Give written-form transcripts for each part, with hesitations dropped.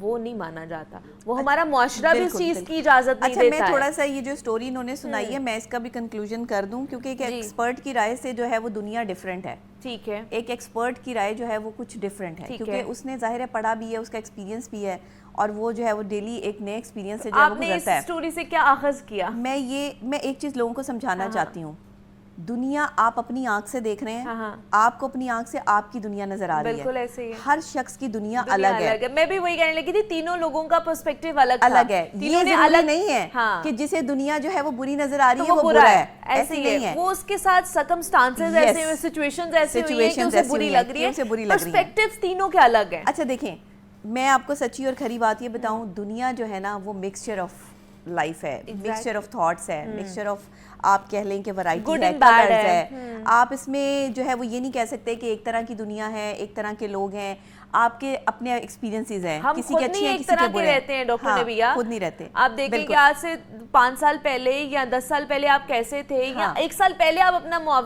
وہ نہیں مانا جاتا, وہ ہمارا معاشرہ بھی اس چیز کی اجازت نہیں دیتا ہے. اچھا میں تھوڑا سا یہ جو سٹوری انہوں نے سنائی ہے میں اس کا بھی کنکلوژن کر دوں, کیونکہ ایک ایکسپرٹ کی رائے سے جو ہے وہ دنیا ڈیفرنٹ ہے. ٹھیک ہے, ایک ایکسپرٹ کی رائے جو ہے وہ کچھ ڈیفرنٹ ہے, کیونکہ اس نے ظاہر ہے پڑھا بھی ہے, اس کا ایکسپیرینس بھی ہے, اور وہ جو ہے وہ ڈیلی ایک نئے ایکسپیرینس سے جو ہے وہ گزرتا ہے. آپ نے اس سٹوری سے کیا اخذ کیا؟ میں ایک چیز لوگوں کو سمجھانا چاہتی ہوں, دنیا آپ اپنی آنکھ سے دیکھ رہے ہیں, آپ کو اپنی آنکھ سے آپ کی دنیا نظر آ رہی ہے. بالکل ایسے ہی ہے, ہر شخص کی دنیا الگ ہے. میں بھی وہی کہنے لگی تھی, تینوں لوگوں کا پرسپیکٹیو الگ ہے. یہ ضروری نہیں ہے کہ جسے دنیا جو ہے وہ بری نظر آ رہی ہے وہ برا ہے, ایسے نہیں ہے. وہ اس کے ساتھ سرکمسٹانسز ایسے ہوئے, سچویشنز ایسے ہوئی ہیں کہ اسے بری لگ رہی ہے, پرسپیکٹیوز تینوں کے الگ ہیں. اچھا دیکھیں, میں آپ کو سچی اور کھری بات یہ بتاؤں, دنیا جو ہے نا وہ مکسچر آف لائف ہے, مکسچر آف تھاٹس ہے, مکسچر آف آپ کہہ لیں کہ ورائٹی ہے, کلرز ہے. آپ اس میں جو ہے وہ یہ نہیں کہہ سکتے کہ ایک طرح کی دنیا ہے, ایک طرح کے لوگ ہیں, آپ کے اپنے ایکسپیرینسز ہیں, کسی کے اچھے ہیں کسی کے برے رہتے ہیں. ڈاکٹر نبیہ خود نہیں رہتے. آپ دیکھیں کہ آج سے 5 سال پہلے یا 10 سال پہلے آپ کیسے تھے, یا 1 سال پہلے آپ اپنا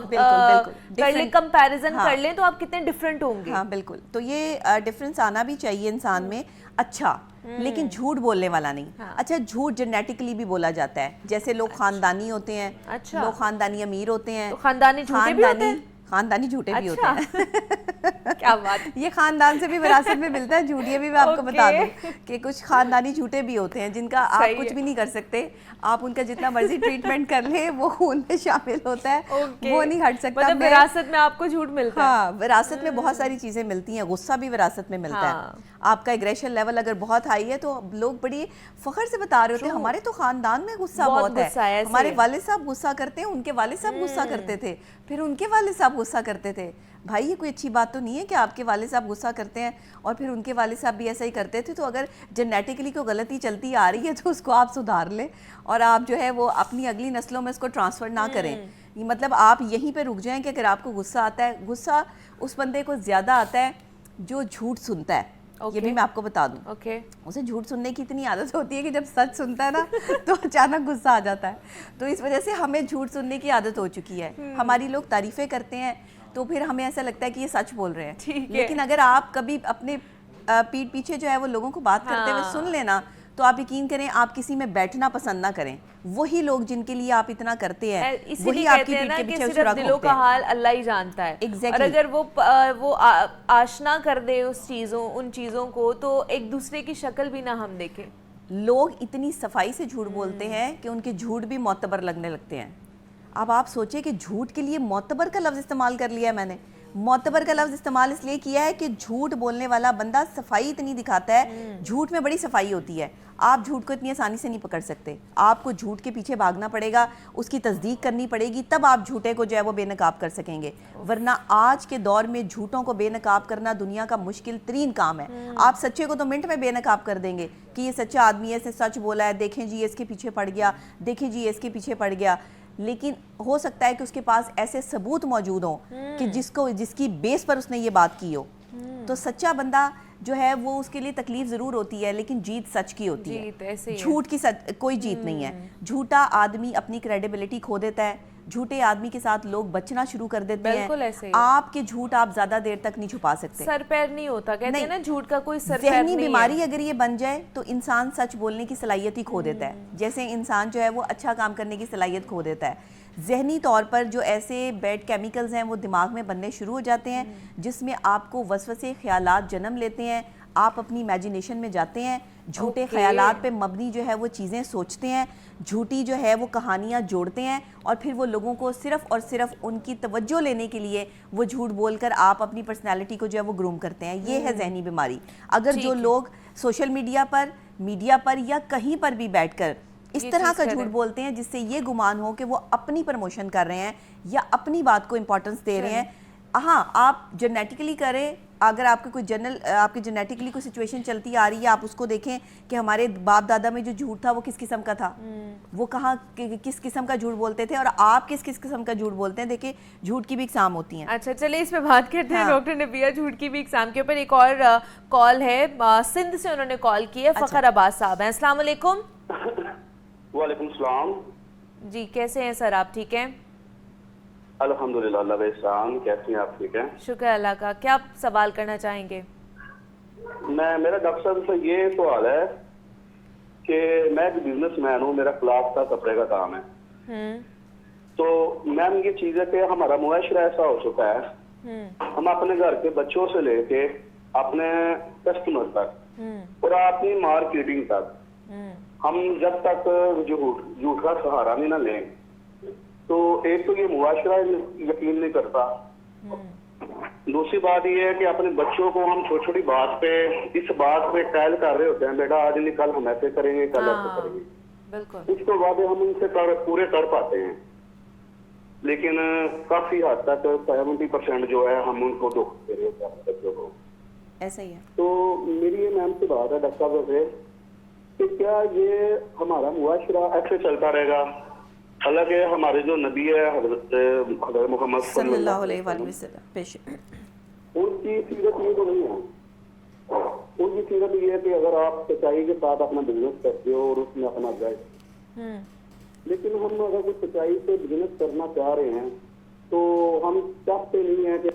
کر لیں, کمپیریزن کر لیں, تو آپ کتنے ڈفرینٹ ہوں گے. ہاں بالکل, تو یہ ڈفرینس آنا بھی چاہیے انسان میں. اچھا لیکن جھوٹ بولنے والا نہیں. اچھا جھوٹ جنیٹکلی بھی بولا جاتا ہے, جیسے لوگ خاندانی ہوتے ہیں, لوگ خاندانی امیر ہوتے ہیں, خاندانی جھوٹے بھی ہوتے ہیں, خاندانی جھوٹے بھی ہوتے ہیں. کیا بات, یہ خاندان سے بھی وراثت میں ملتا ہے جھوٹ, یہ بھی میں آپ کو بتا دوں کہ کچھ خاندانی جھوٹے بھی ہوتے ہیں جن کا آپ کچھ بھی نہیں کر سکتے, آپ ان کا جتنا مرضی ٹریٹمنٹ کر لیں وہ خون میں شامل ہوتا ہے, وہ نہیں ہٹ سکتا. مطلب وراثت میں آپ کو جھوٹ ملتا ہے. ہاں وراثت میں بہت ساری چیزیں ملتی ہیں, غصہ بھی وراثت میں ملتا ہے. آپ کا ایگریشن لیول اگر بہت ہائی ہے تو لوگ بڑی فخر سے بتا رہے ہوتے ہیں ہمارے تو خاندان میں غصہ بہت ہے, ہمارے والد صاحب غصہ کرتے ہیں, ان کے والد صاحب غصہ کرتے تھے, پھر ان کے والد صاحب غصہ کرتے تھے. بھائی یہ کوئی اچھی بات تو نہیں ہے کہ آپ کے والد صاحب غصہ کرتے ہیں اور پھر ان کے والد صاحب بھی ایسا ہی کرتے تھے. تو اگر جنیٹکلی کوئی غلطی چلتی آ رہی ہے تو اس کو آپ سدھار لیں, اور آپ جو ہے وہ اپنی اگلی نسلوں میں اس کو ٹرانسفر نہ کریں. مطلب آپ یہیں پہ رک جائیں کہ اگر آپ کو غصہ آتا ہے, غصہ اس بندے کو زیادہ آتا ہے جو جھوٹ سنتا ہے. یہ بھی میں آپ کو بتا دوں, اسے جھوٹ سننے کی اتنی عادت ہوتی ہے کہ جب سچ سنتا ہے نا تو اچانک غصہ آ جاتا ہے. تو اس وجہ سے ہمیں جھوٹ سننے کی عادت ہو چکی ہے. ہماری لوگ تعریفیں کرتے ہیں تو پھر ہمیں ایسا لگتا ہے کہ یہ سچ بول رہے ہیں, لیکن اگر آپ کبھی اپنے پیٹھ پیچھے جو ہے وہ لوگوں کو بات کرتے ہوئے سن لینا تو آپ یقین کریں آپ کسی میں بیٹھنا پسند نہ کریں. وہی لوگ جن کے لیے آپ اتنا کرتے ہیں وہی آپ کی پیٹھ کے پیچھے اس طرح دلوں کا حال اللہ ہی جانتا ہے. اور اگر وہ آشنا کر دے ان چیزوں کو تو ایک دوسرے کی شکل بھی نہ ہم دیکھیں. لوگ اتنی صفائی سے جھوٹ بولتے ہیں کہ ان کے جھوٹ بھی معتبر لگنے لگتے ہیں. اب آپ سوچیں کہ جھوٹ کے لیے معتبر کا لفظ استعمال کر لیا ہے میں نے. معتبر کا لفظ استعمال اس لیے کیا ہے کہ جھوٹ بولنے والا بندہ صفائی اتنی دکھاتا ہے, جھوٹ میں بڑی صفائی ہوتی ہے. آپ جھوٹ کو اتنی آسانی سے نہیں پکڑ سکتے, آپ کو جھوٹ کے پیچھے بھاگنا پڑے گا, اس کی تصدیق کرنی پڑے گی, تب آپ جھوٹے کو جو ہے وہ بے نقاب کر سکیں گے. ورنہ آج کے دور میں جھوٹوں کو بے نقاب کرنا دنیا کا مشکل ترین کام ہے. آپ سچے کو تو منٹ میں بے نقاب کر دیں گے کہ یہ سچا آدمی ہے, اس نے سچ بولا ہے, دیکھیں جی اس کے پیچھے پڑ گیا, دیکھیں جی اس کے پیچھے پڑ گیا. لیکن ہو سکتا ہے کہ اس کے پاس ایسے ثبوت موجود ہوں کہ جس کی بیس پر اس نے یہ بات کی ہو. تو سچا بندہ جو ہے وہ اس کے لیے تکلیف ضرور ہوتی ہے, لیکن جیت سچ کی ہوتی ہے, جھوٹ کی کوئی جیت نہیں ہے. جھوٹا آدمی اپنی کریڈیبلٹی کھو دیتا ہے, جھوٹے آدمی کے ساتھ لوگ بچنا شروع کر دیتے ہیں. آپ کے جھوٹ آپ زیادہ دیر تک نہیں چھپا سکتے, سر پیر نہیں ہوتا, کہتے ہیں نا جھوٹ کا کوئی سر پیر نہیں ہے. ذہنی بیماری اگر یہ بن جائے تو انسان سچ بولنے کی صلاحیت ہی کھو دیتا ہے, جیسے انسان جو ہے وہ اچھا کام کرنے کی صلاحیت کھو دیتا ہے. ذہنی طور پر جو ایسے بیڈ کیمیکلز ہیں وہ دماغ میں بننے شروع ہو جاتے ہیں جس میں آپ کو وسوسے خیالات جنم لیتے ہیں, آپ اپنی امیجینیشن میں جاتے ہیں, جھوٹے خیالات پہ مبنی جو ہے وہ چیزیں سوچتے ہیں, جھوٹی جو ہے وہ کہانیاں جوڑتے ہیں, اور پھر وہ لوگوں کو صرف اور صرف ان کی توجہ لینے کے لیے وہ جھوٹ بول کر آپ اپنی پرسنالٹی کو جو ہے وہ گروم کرتے ہیں. یہ ہے ذہنی بیماری. اگر جو لوگ سوشل میڈیا پر یا کہیں پر بھی بیٹھ کر اس طرح کا جھوٹ بولتے ہیں جس سے یہ گمان ہو کہ وہ اپنی پروموشن کر رہے ہیں یا اپنی بات کو امپورٹنس دے رہے ہیں. ہاں آپ جنیٹکلی کریں, اگر آپ کے آپ کی جنیٹکلی کوئی سچویشن چلتی آ رہی ہے, آپ اس کو دیکھیں کہ ہمارے باپ دادا میں جو جھوٹ تھا وہ کس قسم کا تھا, وہ کہاں کس قسم کا جھوٹ بولتے تھے, اور آپ کس قسم کا جھوٹ بولتے ہیں. دیکھیں جھوٹ کی بھی اقسام ہوتی ہیں. اچھا چلے اس پہ بات کرتے ہیں ڈاکٹر نبیہ, جھوٹ کی بھی اقسام کے اوپر. ایک اور کال ہے, سندھ سے انہوں نے کال کی ہے, فخر عباس صاحب ہیں. السلام علیکم. وعلیکم السلام. جی کیسے ہیں سر آپ, ٹھیک ہیں؟ الحمدللہ اللہ کا احسان. کیسے ہیں آپ, ٹھیک ہیں؟ شکر اللہ کا. کیا آپ سوال کرنا چاہیں گے؟ میرا ڈاکٹر صاحب سے یہ سوال ہے کہ میں ایک بزنس مین ہوں, میرا کلاس کا کپڑے کا کام ہے. تو میم یہ چیز ہے کہ ہمارا معاشرہ ایسا ہو چکا ہے, ہم اپنے گھر کے بچوں سے لے کے اپنے کسٹمر تک اور اپنی مارکیٹنگ تک ہم جب تک جھوٹ کا سہارا نہیں نہ لیں تو ایک تو یہ معاشرہ یقین نہیں کرتا. دوسری بات یہ ہے کہ اپنے بچوں کو ہم چھوٹی چھوٹی بات پہ اس بات پہ قائل کر رہے ہوتے ہیں, بیٹا آج نہیں کل ہم ایسے کریں گے, کل ایسے کریں گے. بالکل اس کے بعد ہم ان سے پورے کر پاتے ہیں, لیکن کافی حد تک 70% جو ہے ہم ان کو دھوکہ دے رہے ہوتے ہیں اپنے بچوں کو. ایسا ہی ہے. تو میری یہ میم سے بات ہے ڈاکٹر صاحب سے کہ کیا یہ ہمارا معاشرہ ایسے چلتا رہے گا؟ حالانکہ ہمارے جو نبی ہے حضرت محمد صلی اللہ علیہ وآلہ وسلم ان کی سیرت یہ تو نہیں ہے. ان کی سیرت یہ ہے کہ اگر آپ سچائی کے ساتھ اپنا بزنس کرتے ہو اور اس میں اپنا گئے, لیکن ہم اگر کوئی سچائی سے بزنس کرنا چاہ رہے ہیں تو ہم چاہتے نہیں ہیں کہ.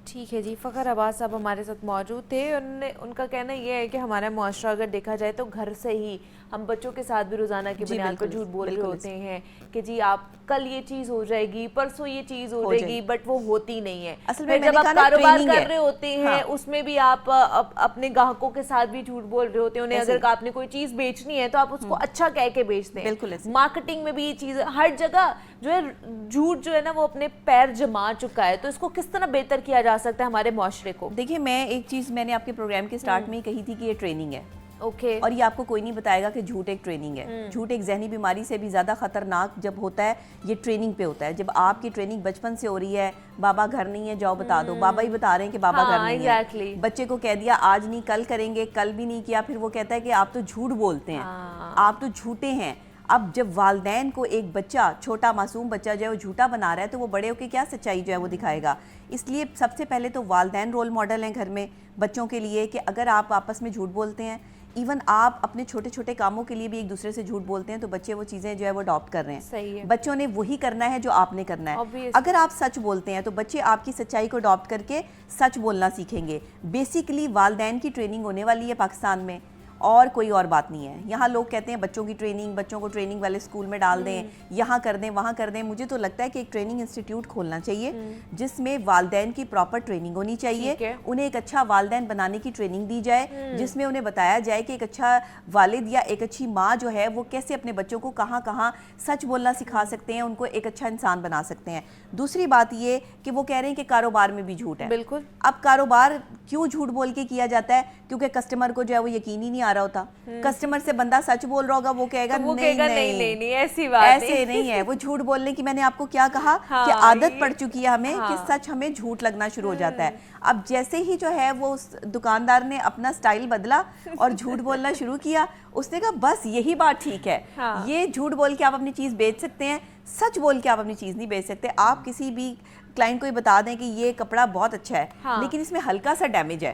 ٹھیک ہے جی, فخر عباس صاحب ہمارے ساتھ موجود تھے. ان کا کہنا یہ ہے کہ ہمارا معاشرہ اگر دیکھا جائے تو گھر سے ہی ہم بچوں کے ساتھ بھی روزانہ کی بنیاد پر جھوٹ بول رہے ہوتے ہیں کہ جی آپ کل یہ چیز ہو جائے گی, پرسوں یہ چیز ہو جائے گی, بٹ وہ ہوتی نہیں ہے. پھر جب آپ کاروبار کر رہے ہوتے ہیں اس میں بھی آپ اپنے گاہکوں کے ساتھ بھی جھوٹ بول رہے ہوتے ہیں. انہیں اگر آپ نے کوئی چیز بیچنی ہے تو آپ اس کو اچھا کہہ کے بیچتے ہیں. مارکیٹنگ میں بھی یہ چیز ہر جگہ جو ہے جھوٹ جو ہے نا وہ اپنے پیر جما چکا ہے. تو اس کو کس طرح بہتر کیا جا سکتا ہے ہمارے معاشرے کو؟ دیکھیے میں ایک چیز میں نے آپ کے پروگرام کے سٹارٹ میں ہی کہی تھی کہ یہ ٹریننگ ہے. اوکے. اور یہ آپ کو کوئی نہیں بتائے گا کہ جھوٹ ایک ٹریننگ ہے. جھوٹ ایک ذہنی بیماری سے بھی زیادہ خطرناک جب ہوتا ہے یہ ٹریننگ پہ ہوتا ہے. جب آپ کی ٹریننگ بچپن سے ہو رہی ہے, بابا گھر نہیں ہے جاؤ بتا دو, بابا ہی بتا رہے ہیں کہ بابا گھر نہیں ہے, بچے کو کہہ دیا آج نہیں کل کریں گے, کل بھی نہیں کیا, پھر وہ کہتا ہے کہ آپ تو جھوٹ بولتے ہیں, آپ تو جھوٹے ہیں. اب جب والدین کو ایک بچہ, چھوٹا معصوم بچہ جو ہے وہ جھوٹا بنا رہا ہے تو وہ بڑے ہو کے کیا سچائی جو ہے وہ دکھائے گا. اس لیے سب سے پہلے تو والدین رول ماڈل ہیں گھر میں بچوں کے لیے, کہ اگر آپ آپس میں جھوٹ بولتے ہیں, ایون آپ اپنے چھوٹے چھوٹے کاموں کے لیے بھی ایک دوسرے سے جھوٹ بولتے ہیں, تو بچے وہ چیزیں جو ہے وہ اڈاپٹ کر رہے ہیں. بچوں نے وہی کرنا ہے جو آپ نے کرنا ہے. اگر آپ سچ بولتے ہیں تو بچے آپ کی سچائی کو اڈاپٹ کر کے سچ بولنا سیکھیں گے. بیسیکلی والدین کی ٹریننگ ہونے والی ہے پاکستان میں, اور کوئی اور بات نہیں ہے. یہاں لوگ کہتے ہیں بچوں کی ٹریننگ, بچوں کو ٹریننگ والے اسکول میں ڈال دیں, یہاں کر دیں وہاں کر دیں. مجھے تو لگتا ہے کہ ایک ٹریننگ انسٹیٹیوٹ کھولنا چاہیے جس میں والدین کی پراپر ٹریننگ ہونی چاہیے. انہیں ایک اچھا والدین بنانے کی ٹریننگ دی جائے, جس میں انہیں بتایا جائے کہ ایک اچھا والد یا ایک اچھی ماں جو ہے وہ کیسے اپنے بچوں کو کہاں کہاں سچ بولنا سکھا سکتے ہیں, ان کو ایک اچھا انسان بنا سکتے ہیں. دوسری بات یہ کہ وہ کہہ رہے ہیں کہ کاروبار میں بھی جھوٹ ہے. بالکل. اب کاروبار کیوں جھوٹ بول کے کیا جاتا ہے؟ کیونکہ کسٹمر کو جو ہے وہ یقین ہی نہیں آ رہا ہوتا. کسٹمر سے بندہ سچ بول رہا ہوگا, وہ کہے گا نہیں ایسی بات ایسے نہیں ہے. وہ جھوٹ بولنے کی میں نے آپ کو کیا کہا کہ عادت پڑ چکی ہے ہمیں کہ سچ ہمیں جھوٹ لگنا شروع ہو جاتا ہے. اب جیسے ہی جو ہے وہ دکاندار نے اپنا سٹائل بدلا اور جھوٹ بولنا شروع کیا, اس نے کہا بس یہی بات ٹھیک ہے, یہ جھوٹ بول کے آپ اپنی چیز بیچ سکتے ہیں, سچ بول کے آپ اپنی چیز نہیں بیچ سکتے. آپ کسی بھی کلائنٹ کو یہ بتا دیں کہ یہ کپڑا بہت اچھا ہے لیکن اس میں ہلکا سا ڈیمیج ہے,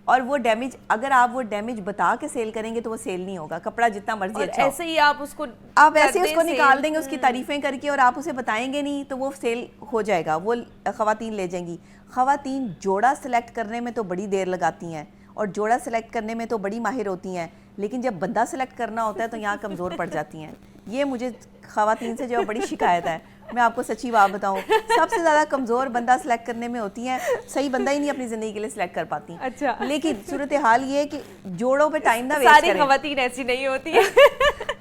اور وہ ڈیمیج اگر آپ وہ ڈیمیج بتا کے سیل کریں گے تو وہ سیل نہیں ہوگا. کپڑا جتنا مرضی اچھا ہو, ایسے ہی آپ اس کو نکال دیں گے, اس کی تعریفیں کر کے, اور آپ اسے بتائیں گے نہیں تو وہ سیل ہو جائے گا, وہ خواتین لے جائیں گی. خواتین جوڑا سلیکٹ کرنے میں تو بڑی دیر لگاتی ہیں اور جوڑا سلیکٹ کرنے میں تو بڑی ماہر ہوتی ہیں, لیکن جب بندہ سلیکٹ کرنا ہوتا ہے تو یہاں کمزور پڑ جاتی ہیں. یہ مجھے خواتین سے جو بڑی شکایت ہے, میں آپ کو سچی بات بتاؤں, سب سے زیادہ کمزور بندہ سلیکٹ کرنے میں ہوتی ہیں. صحیح بندہ ہی نہیں اپنی زندگی کے لیے سلیکٹ کر پاتی. اچھا. لیکن صورتحال یہ ہے کہ جوڑوں پہ ٹائم نہ ویسٹ کریں. ساری خواتین ایسی نہیں ہوتی ہیں.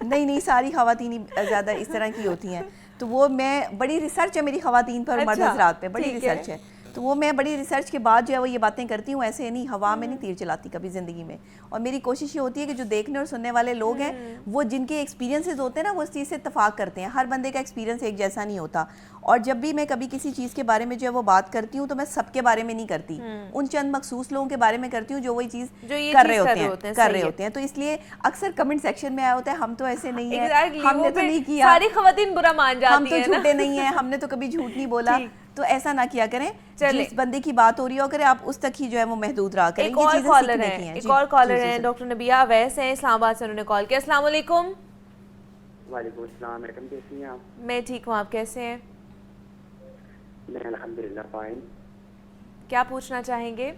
نہیں ساری خواتین زیادہ اس طرح کی ہوتی ہیں. تو وہ میں بڑی ریسرچ ہے میری خواتین پر اور مرد حضرات پہ, بڑی ریسرچ ہے. تو وہ میں بڑی ریسرچ کے بعد جو ہے وہ یہ باتیں کرتی ہوں, ایسے نہیں ہوا میں نہیں تیر چلاتی کبھی زندگی میں. اور میری کوشش یہ ہوتی ہے کہ جو دیکھنے اور سننے والے لوگ ہیں وہ جن کے ایکسپیرینسز ہوتے ہیں نا وہ اس چیز سے اتفاق کرتے ہیں. ہر بندے کا ایکسپیرینس ایک جیسا نہیں ہوتا, اور جب بھی میں کبھی کسی چیز کے بارے میں جو ہے وہ بات کرتی ہوں تو میں سب کے بارے میں نہیں کرتی, ان چند مخصوص لوگوں کے بارے میں کرتی ہوں جو وہی چیز کر رہے ہوتے ہیں. تو اس لیے اکثر کمنٹ سیکشن میں آیا ہوتا ہے ہم تو ایسے نہیں ہیں, ہم نے تو نہیں کیا, ساری خواتین برا مان جاتی ہیں, ہم تو جھوٹے نہیں ہیں, ہم نے تو کبھی جھوٹ نہیں بولا. تو ایسا نہ کیا کریں, جس بندے کی بات ہو رہی ہو کریں آپ اس تک ہی جو ہے وہ محدود رہا کریں. ایک اور کالر ہیں ڈاکٹر نبیہ اویس ہیں, اسلام آباد سے, انہوں نے کال کیا. السلام علیکم. وعلیکم السلام, میڈم کیسی ہیں آپ؟ میں ٹھیک ہوں, آپ کیسے ہیں؟ میں الحمدللہ فائن. کیا پوچھنا چاہیں گے؟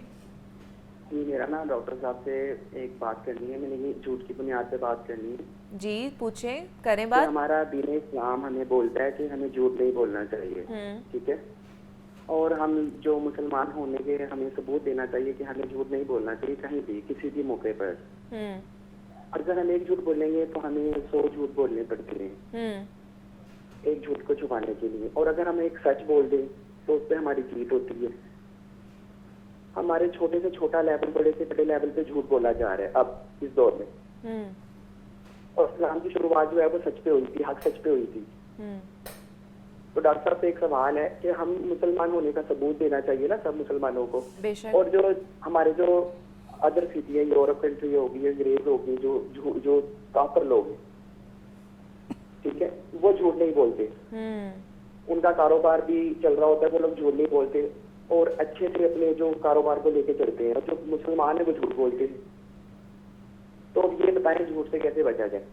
جی میرا نا ڈاکٹر صاحب سے ایک بات کرنی ہے، میں نے یہ جھوٹ کی بنیاد پہ بات کرنی ہے. جی پوچھیں، کریں بات. ہمارا دین اسلام ہمیں بولتا ہے کہ ہمیں جھوٹ نہیں بولنا چاہیے، ٹھیک ہے، اور ہم جو مسلمان ہونے کے ہمیں ثبوت دینا چاہیے کہ ہمیں جھوٹ نہیں بولنا چاہیے کہیں بھی کسی بھی موقع پر. اگر ہم ایک جھوٹ بولیں گے تو ہمیں 100 جھوٹ بولنے پڑتے ہیں ایک جھوٹ کو چھپانے کے لیے، اور اگر ہم ایک سچ بول دیں تو اس پہ ہماری جیت ہوتی ہے. ہمارے چھوٹے سے چھوٹا لیول بڑے سے بڑے لیول پہ جھوٹ بولا جا رہا ہے اب اس دور میں. اور اسلام کی شروعات جو ہے وہ سچ پہ ہوئی تھی، حق سچ پہ ہوئی تھی. تو ڈاکٹر صاحب سے ایک سوال ہے کہ ہم مسلمان ہونے کا ثبوت دینا چاہیے نا سب مسلمانوں کو، اور جو ہمارے جو ادر سٹی ہے، یورپ کنٹری ہوگی، انگریز ہوگی، جو کافر لوگ ہیں، ٹھیک ہے، وہ جھوٹ نہیں بولتے. ان کا کاروبار بھی چل رہا ہوتا ہے، وہ لوگ جھوٹ نہیں بولتے اور اچھے سے اپنے جو کاروبار کو لے کے چلتے ہیں. اور جو مسلمان ہیں وہ جھوٹ بولتے ہیں. تو اب یہ بتائیں جھوٹ سے کیسے بچا جائے؟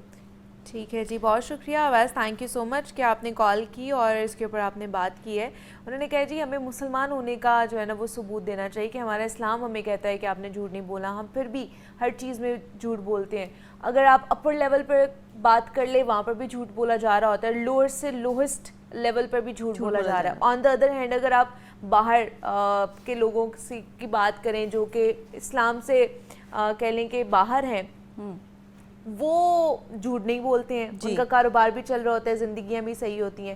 ٹھیک ہے جی، بہت شکریہ آواز، تھینک یو سو مچ کہ آپ نے کال کی اور اس کے اوپر آپ نے بات کی ہے. انہوں نے کہا جی ہمیں مسلمان ہونے کا جو ہے نا وہ ثبوت دینا چاہیے کہ ہمارا اسلام ہمیں کہتا ہے کہ آپ نے جھوٹ نہیں بولا، ہم پھر بھی ہر چیز میں جھوٹ بولتے ہیں. اگر آپ اپر لیول پر بات کر لیں وہاں پر بھی جھوٹ بولا جا رہا ہوتا ہے، لوور سے لوہسٹ لیول پر بھی جھوٹ بولا جا رہا ہے. آن دا ادر ہینڈ اگر آپ باہر کے لوگوں کی بات کریں جو کہ اسلام سے کہہ لیں کہ باہر ہیں، وہ جھوٹ نہیں بولتے ہیں، ان کا کاروبار بھی چل رہا ہوتا ہے، زندگیاں بھی صحیح ہوتی ہیں.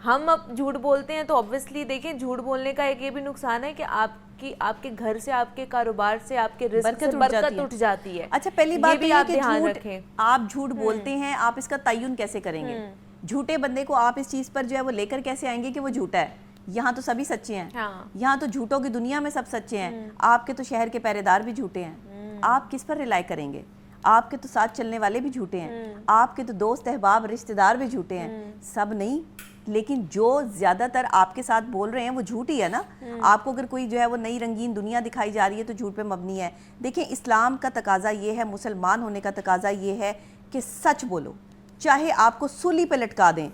ہم اب جھوٹ بولتے ہیں تو obviously دیکھیں جھوٹ بولنے کا ایک یہ بھی نقصان ہے کہ آپ کے گھر سے، آپ کے کاروبار سے، آپ کے رزق سے برکت اٹھ جاتی ہے. اچھا پہلی بات یہ آپ کہ دھیان رکھیں، آپ جھوٹ بولتے ہیں، آپ اس کا تعین کیسے کریں گے؟ جھوٹے بندے کو آپ اس چیز پر جو ہے وہ لے کر کیسے آئیں گے کہ وہ جھوٹا ہے؟ یہاں تو سبھی سچے ہیں، یہاں تو جھوٹوں کی دنیا میں سب سچے ہیں. آپ کے تو شہر کے پہرے دار بھی جھوٹے ہیں، آپ کس پر ریلائی کریں گے؟ آپ کے تو ساتھ چلنے والے بھی جھوٹے ہیں، آپ کے تو دوست احباب رشتہ دار بھی جھوٹے ہیں. سب نہیں، لیکن جو زیادہ تر آپ کے ساتھ بول رہے ہیں وہ جھوٹ ہی ہے نا. آپ کو اگر کوئی جو ہے وہ نئی رنگین دنیا دکھائی جا رہی ہے تو جھوٹ پہ مبنی ہے. دیکھیں اسلام کا تقاضا یہ ہے، مسلمان ہونے کا تقاضا یہ ہے کہ سچ بولو، چاہے آپ کو سولی پہ لٹکا دیں،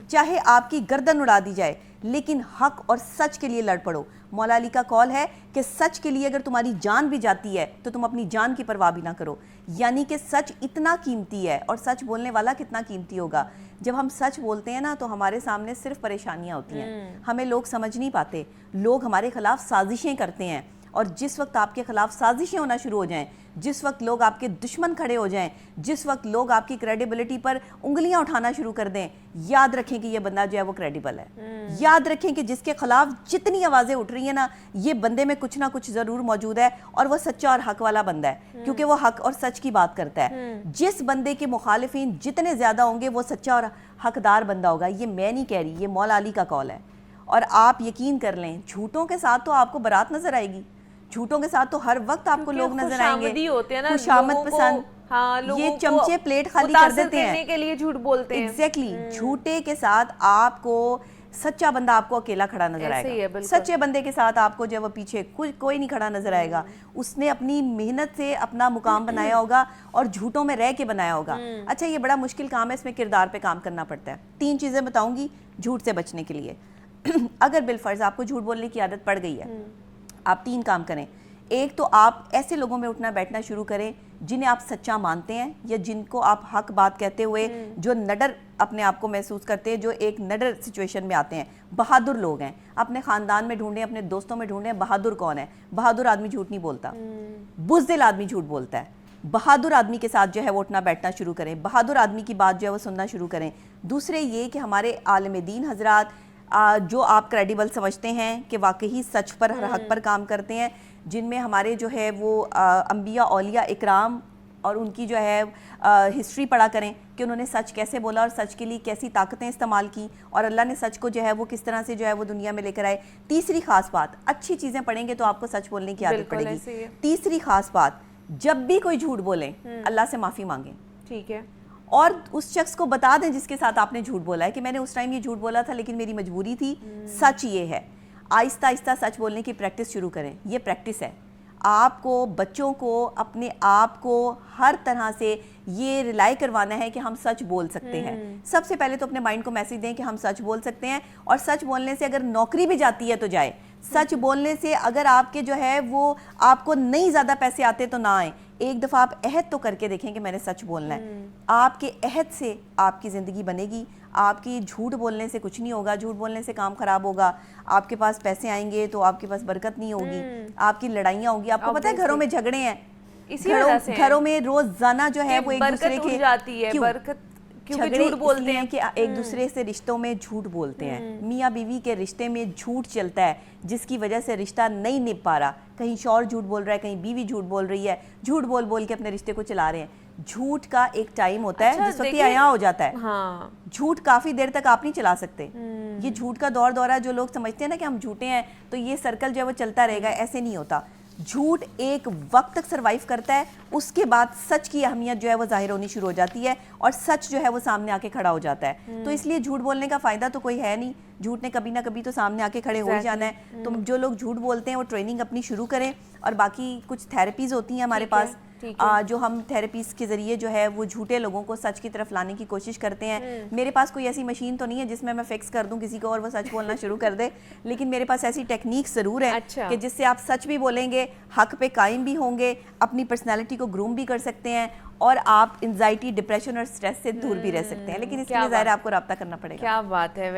چاہے آپ کی گردن اڑا دی جائے، لیکن حق اور سچ کے لیے لڑ پڑو. مولا علی کا قول ہے کہ سچ کے لیے اگر تمہاری جان بھی جاتی ہے تو تم اپنی جان کی پرواہ بھی نہ کرو. یعنی کہ سچ اتنا قیمتی ہے، اور سچ بولنے والا کتنا قیمتی ہوگا. جب ہم سچ بولتے ہیں نا تو ہمارے سامنے صرف پریشانیاں ہوتی ہیں، ہمیں لوگ سمجھ نہیں پاتے، لوگ ہمارے خلاف سازشیں کرتے ہیں. اور جس وقت آپ کے خلاف سازشیں ہونا شروع ہو جائیں، جس وقت لوگ آپ کے دشمن کھڑے ہو جائیں، جس وقت لوگ آپ کی کریڈیبلٹی پر انگلیاں اٹھانا شروع کر دیں، یاد رکھیں کہ یہ بندہ جو ہے وہ کریڈیبل ہے. یاد رکھیں کہ جس کے خلاف جتنی آوازیں اٹھ رہی ہیں نا، یہ بندے میں کچھ نہ کچھ ضرور موجود ہے، اور وہ سچا اور حق والا بندہ ہے، کیونکہ وہ حق اور سچ کی بات کرتا ہے. جس بندے کے مخالفین جتنے زیادہ ہوں گے وہ سچا اور حقدار بندہ ہوگا. یہ میں نہیں کہہ رہی، یہ مولا علی کا قول ہے. اور آپ یقین کر لیں جھوٹوں کے ساتھ تو آپ کو برات نظر آئے گی، جھوٹوں کے ساتھ تو ہر وقت آپ کو لوگ نظر آئیں گے، خوش آمد پسند، یہ چمچے پلیٹ خالی کر دیتے ہیں کے لیے جھوٹ بولتے ہیں. ایگزیکٹلی جھوٹے کے ساتھ آپ کو سچا بندہ آپ کو اکیلا کھڑا نظر آئے گا. سچے بندے کے ساتھ آپ کو جو وہ پیچھے کوئی نہیں کھڑا نظر آئے گا. اس نے اپنی محنت سے اپنا مقام بنایا ہوگا اور جھوٹوں میں رہ کے بنایا ہوگا. اچھا یہ بڑا مشکل کام ہے، اس میں کردار پہ کام کرنا پڑتا ہے. 3 چیزیں بتاؤں گی جھوٹ سے بچنے کے لیے. اگر بالفرض آپ کو جھوٹ بولنے کی عادت پڑ گئی ہے، آپ 3 کام کریں. ایک تو آپ ایسے لوگوں میں اٹھنا بیٹھنا شروع کریں جنہیں آپ سچا مانتے ہیں، یا جن کو آپ حق بات کہتے ہوئے جو نڈر اپنے آپ کو محسوس کرتے ہیں، جو ایک نڈر سچویشن میں آتے ہیں. بہادر لوگ ہیں، اپنے خاندان میں ڈھونڈیں، اپنے دوستوں میں ڈھونڈیں بہادر کون ہے. بہادر آدمی جھوٹ نہیں بولتا، بزدل آدمی جھوٹ بولتا ہے. بہادر آدمی کے ساتھ جو ہے وہ اٹھنا بیٹھنا شروع کریں، بہادر آدمی کی بات جو ہے وہ سننا شروع کریں. دوسرے یہ کہ ہمارے عالم دین حضرات جو آپ کریڈیبل سمجھتے ہیں کہ واقعی سچ پر حق پر کام کرتے ہیں، جن میں ہمارے جو ہے وہ انبیاء اولیاء اکرام اور ان کی جو ہے ہسٹری پڑھا کریں کہ انہوں نے سچ کیسے بولا اور سچ کے لیے کیسی طاقتیں استعمال کی، اور اللہ نے سچ کو جو ہے وہ کس طرح سے جو ہے وہ دنیا میں لے کر آئے. تیسری خاص بات، اچھی چیزیں پڑھیں گے تو آپ کو سچ بولنے کی عادت پڑے گی. تیسری خاص بات، جب بھی کوئی جھوٹ بولیں اللہ سے معافی مانگیں. ٹھیک ہے، اور اس شخص کو بتا دیں جس کے ساتھ آپ نے جھوٹ بولا ہے کہ میں نے اس ٹائم یہ جھوٹ بولا تھا لیکن میری مجبوری تھی، سچ یہ ہے. آہستہ آہستہ سچ بولنے کی پریکٹس شروع کریں. یہ پریکٹس ہے. آپ کو بچوں کو اپنے آپ کو ہر طرح سے یہ ریلائی کروانا ہے کہ ہم سچ بول سکتے ہیں. سب سے پہلے تو اپنے مائنڈ کو میسج دیں کہ ہم سچ بول سکتے ہیں، اور سچ بولنے سے اگر نوکری بھی جاتی ہے تو جائے. سچ بولنے سے اگر آپ کے جو ہے وہ آپ کو نہیں زیادہ پیسے آتے تو نہ آئیں, ایک دفعہ آپ عہد تو کر کے دیکھیں کہ میں نے سچ بولنا ہے. آپ کے عہد سے آپ کی زندگی بنے گی. آپ کی جھوٹ بولنے سے کچھ نہیں ہوگا, جھوٹ بولنے سے کام خراب ہوگا. آپ کے پاس پیسے آئیں گے تو آپ کے پاس برکت نہیں ہوگی, آپ کی لڑائیاں ہوگی. آپ کو پتہ ہے گھروں میں جھگڑے ہیں, گھروں میں روزانہ جو ہے وہ ایک دوسرے کے جاتی ہے برکت, کیونکہ جھوٹ بولتے ہیں کہ ایک دوسرے سے رشتوں میں جھوٹ بولتے ہیں. میاں بیوی کے رشتے میں جھوٹ چلتا ہے جس کی وجہ سے رشتہ نہیں نبھ پا رہا. کہیں شوہر جھوٹ بول رہا ہے, کہیں بیوی جھوٹ بول رہی ہے, جھوٹ بول بول کے اپنے رشتے کو چلا رہے ہیں. جھوٹ کا ایک ٹائم ہوتا ہے جس وقت یہ عیاں ہو جاتا ہے. جھوٹ کافی دیر تک آپ نہیں چلا سکتے. یہ جھوٹ کا دور دورہ جو لوگ سمجھتے ہیں نا کہ ہم جھوٹے ہیں تو یہ سرکل جو ہے وہ چلتا رہے گا, ایسے نہیں ہوتا. جھوٹ ایک وقت تک سروائیو کرتا ہے, اس کے بعد سچ کی اہمیت جو ہے وہ ظاہر ہونی شروع ہو جاتی ہے اور سچ جو ہے وہ سامنے آ کے کھڑا ہو جاتا ہے. تو اس لیے جھوٹ بولنے کا فائدہ تو کوئی ہے نہیں, جھوٹ نے کبھی نہ کبھی تو سامنے آ کے کھڑے ہو ہی جانا ہے. تو جو لوگ جھوٹ بولتے ہیں وہ ٹریننگ اپنی شروع کریں. اور باقی کچھ تھیراپیز ہوتی ہیں ہمارے پاس, جو ہم تھیراپیز کے ذریعے جو ہے وہ جھوٹے لوگوں کو سچ کی طرف لانے کی کوشش کرتے ہیں. میرے پاس کوئی ایسی مشین تو نہیں ہے جس میں فکس کر دوں کسی کو اور وہ سچ بولنا شروع کر دے, لیکن میرے پاس ایسی ٹیکنیک ضرور ہے کہ جس سے آپ سچ بھی بولیں گے, حق پہ قائم بھی ہوں گے, اپنی پرسنالٹی کو گروم بھی کر سکتے ہیں اور آپ انزائٹی, ڈپریشن اور سٹریس سے دور بھی رہ سکتے ہیں. لیکن اس کے لیے ظاہر آپ کو رابطہ کرنا پڑے گا. کیا بات ہے.